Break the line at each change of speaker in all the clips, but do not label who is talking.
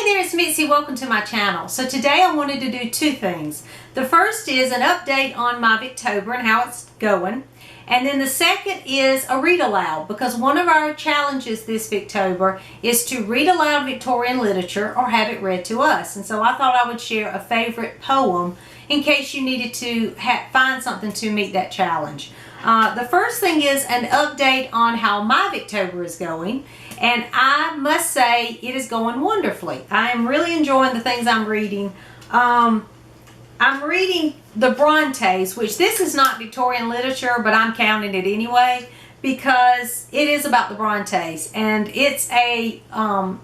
Hey there, it's Mitzi. Welcome to my channel. So today I wanted to do two things. The first is an update on my Victober and how it's going. And then the second is a read aloud, because one of our challenges this Victober is to read aloud Victorian literature or have it read to us. And so I thought I would share a favorite poem in case you needed to find something to meet that challenge. The first thing is an update on how my Victober is going, and I must say it is going wonderfully. I am really enjoying the things I'm reading. I'm reading the Brontes, which this is not Victorian literature, but I'm counting it anyway because it is about the Brontes, and it's a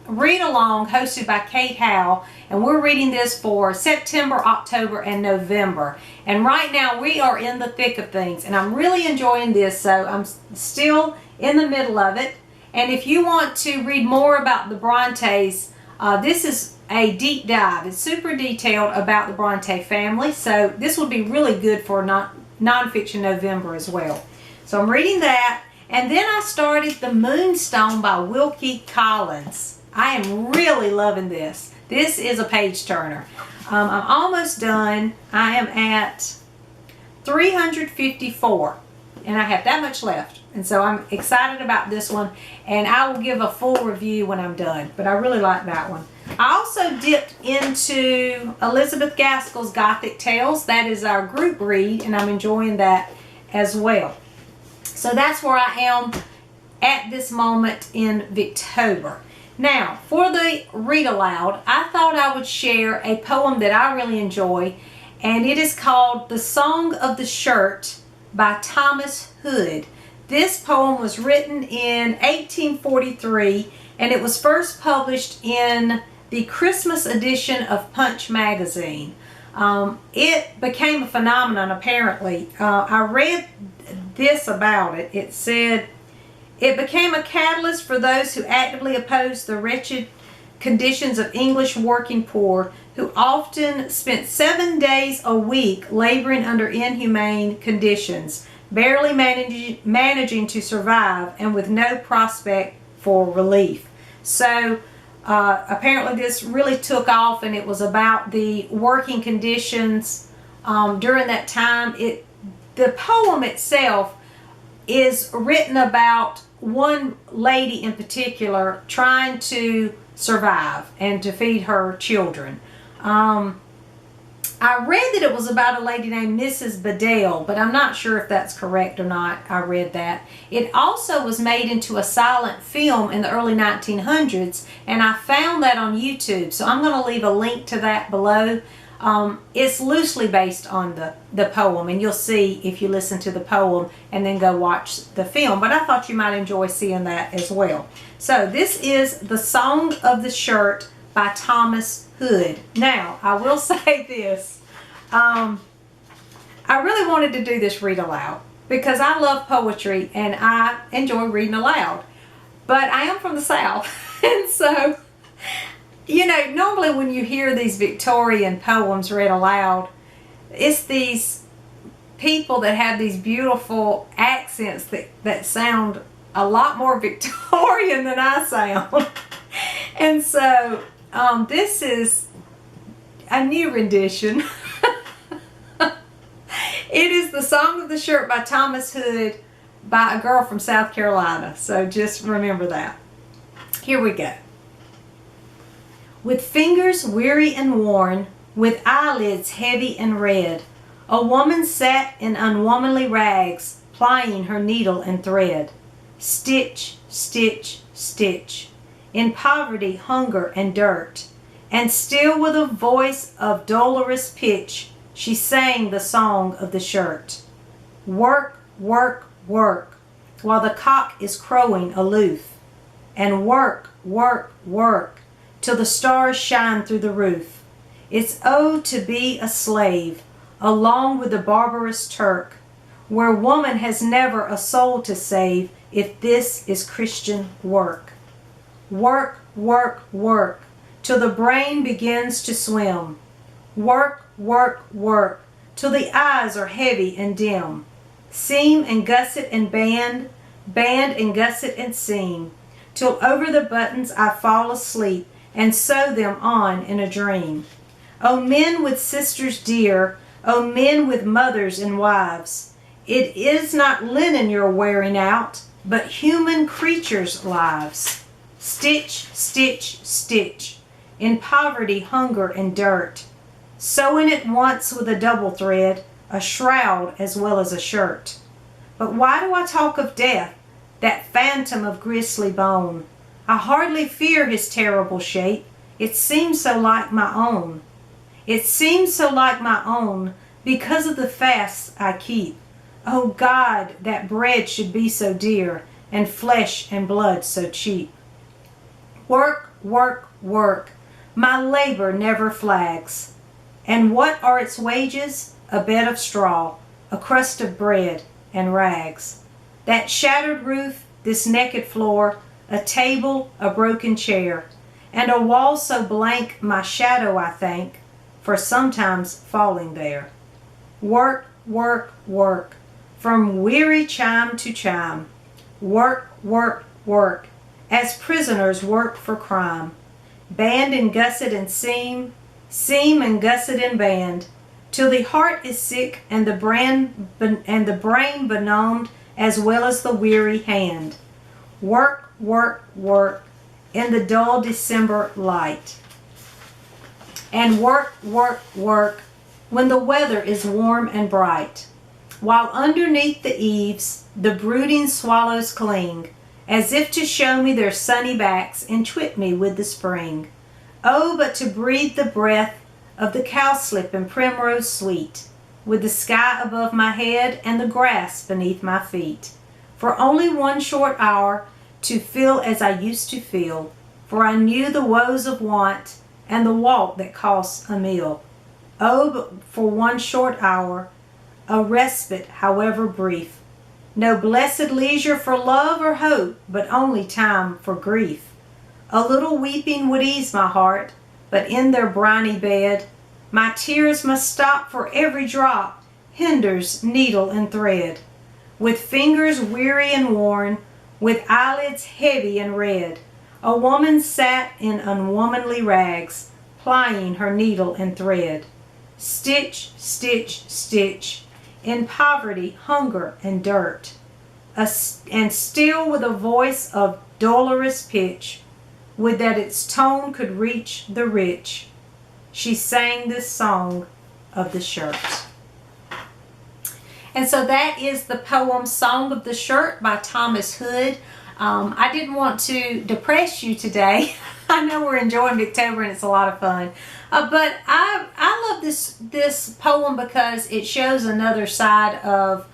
read-along hosted by Kate Howe, and we're reading this for September, October, and November. And right now we are in the thick of things, and I'm really enjoying this, so I'm still in the middle of it. And if you want to read more about the Brontes, this is a deep dive. It's super detailed about the Bronte family, so this will be really good for nonfiction November as well. So I'm reading that, and then I started The Moonstone by Wilkie Collins. I am really loving this. This is a page turner. I'm almost done. I am at 354, and I have that much left. And so I'm excited about this one, and I will give a full review when I'm done. But I really like that one. I also dipped into Elizabeth Gaskell's Gothic Tales. That is our group read, and I'm enjoying that as well. So that's where I am at this moment in Victober. Now, for the read aloud, I thought I would share a poem that I really enjoy, and it is called The Song of the Shirt by Thomas Hood. This poem was written in 1843, and it was first published in the Christmas edition of Punch magazine. It became a phenomenon, apparently. I read this about it. It said, it became a catalyst for those who actively opposed the wretched conditions of English working poor, who often spent 7 days a week laboring under inhumane conditions, barely managing to survive, and with no prospect for relief. So apparently this really took off, and it was about the working conditions during that time. The poem itself is written about one lady in particular trying to survive and to feed her children. I read that it was about a lady named Mrs. Bedell, but I'm not sure if that's correct or not. I read that. It also was made into a silent film in the early 1900s, and I found that on YouTube. So I'm going to leave a link to that below. It's loosely based on the poem, and you'll see if you listen to the poem and then go watch the film. But I thought you might enjoy seeing that as well. So this is The Song of the Shirt by Thomas Hood. Now, I will say this. I really wanted to do this read aloud because I love poetry and I enjoy reading aloud. But I am from the South, and so, you know, normally when you hear these Victorian poems read aloud, it's these people that have these beautiful accents that sound a lot more Victorian than I sound. And so this is a new rendition. It is The Song of the Shirt by Thomas Hood by a girl from South Carolina. So just remember that. Here we go. With fingers weary and worn, with eyelids heavy and red, a woman sat in unwomanly rags, plying her needle and thread. Stitch, stitch, stitch, in poverty, hunger, and dirt. And still with a voice of dolorous pitch, she sang the song of the shirt. Work, work, work, while the cock is crowing aloof. And work, work, work, till the stars shine through the roof. It's oh to be a slave, along with the barbarous Turk, where woman has never a soul to save, if this is Christian work. Work, work, work, till the brain begins to swim. Work, work, work, till the eyes are heavy and dim. Seam and gusset and band, band and gusset and seam, till over the buttons I fall asleep, and sew them on in a dream. O men with sisters dear, O men with mothers and wives, it is not linen you're wearing out, but human creatures' lives. Stitch, stitch, stitch, in poverty, hunger, and dirt, sewing it once with a double thread, a shroud as well as a shirt. But why do I talk of death, that phantom of grisly bone? I hardly fear his terrible shape, it seems so like my own. It seems so like my own because of the fasts I keep. Oh God, that bread should be so dear, and flesh and blood so cheap. Work, work, work, my labor never flags. And what are its wages? A bed of straw, a crust of bread, and rags. That shattered roof, this naked floor, a table, a broken chair, and a wall so blank my shadow I thank for sometimes falling there. Work, work, work, from weary chime to chime. Work, work, work, as prisoners work for crime. Band and gusset and seam, seam and gusset and band, till the heart is sick and the brain benumbed as well as the weary hand. Work, work, work, in the dull December light. And work, work, work, when the weather is warm and bright, while underneath the eaves the brooding swallows cling, as if to show me their sunny backs and twit me with the spring. Oh, but to breathe the breath of the cowslip and primrose sweet, with the sky above my head and the grass beneath my feet, for only one short hour to feel as I used to feel, for I knew the woes of want and the walk that costs a meal. Oh, but for one short hour, a respite however brief, no blessed leisure for love or hope, but only time for grief. A little weeping would ease my heart, but in their briny bed, my tears must stop, for every drop hinders needle and thread. With fingers weary and worn, with eyelids heavy and red, a woman sat in unwomanly rags, plying her needle and thread. Stitch, stitch, stitch, in poverty, hunger, and dirt, and still with a voice of dolorous pitch, would that its tone could reach the rich, she sang this song of the shirt. And so that is the poem Song of the Shirt by Thomas Hood. I didn't want to depress you today. I know we're enjoying Victober and it's a lot of fun. But I love this poem because it shows another side of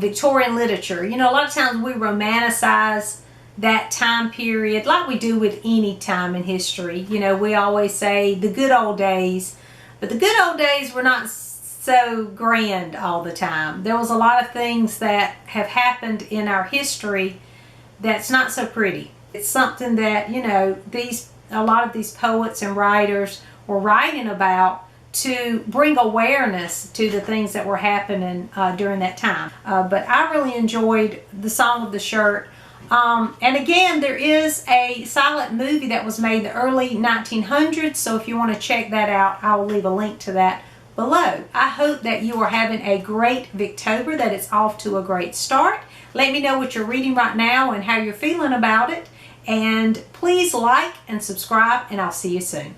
Victorian literature. You know, a lot of times we romanticize that time period like we do with any time in history. You know, we always say the good old days, but the good old days were not so grand all the time. There was a lot of things that have happened in our history that's not so pretty. It's something that, you know, a lot of these poets and writers were writing about to bring awareness to the things that were happening during that time. But I really enjoyed the Song of the Shirt. And again, there is a silent movie that was made in the early 1900s, so if you want to check that out, I will leave a link to that below. I hope that you are having a great Victober, that it's off to a great start. Let me know what you're reading right now and how you're feeling about it. And please like and subscribe, and I'll see you soon.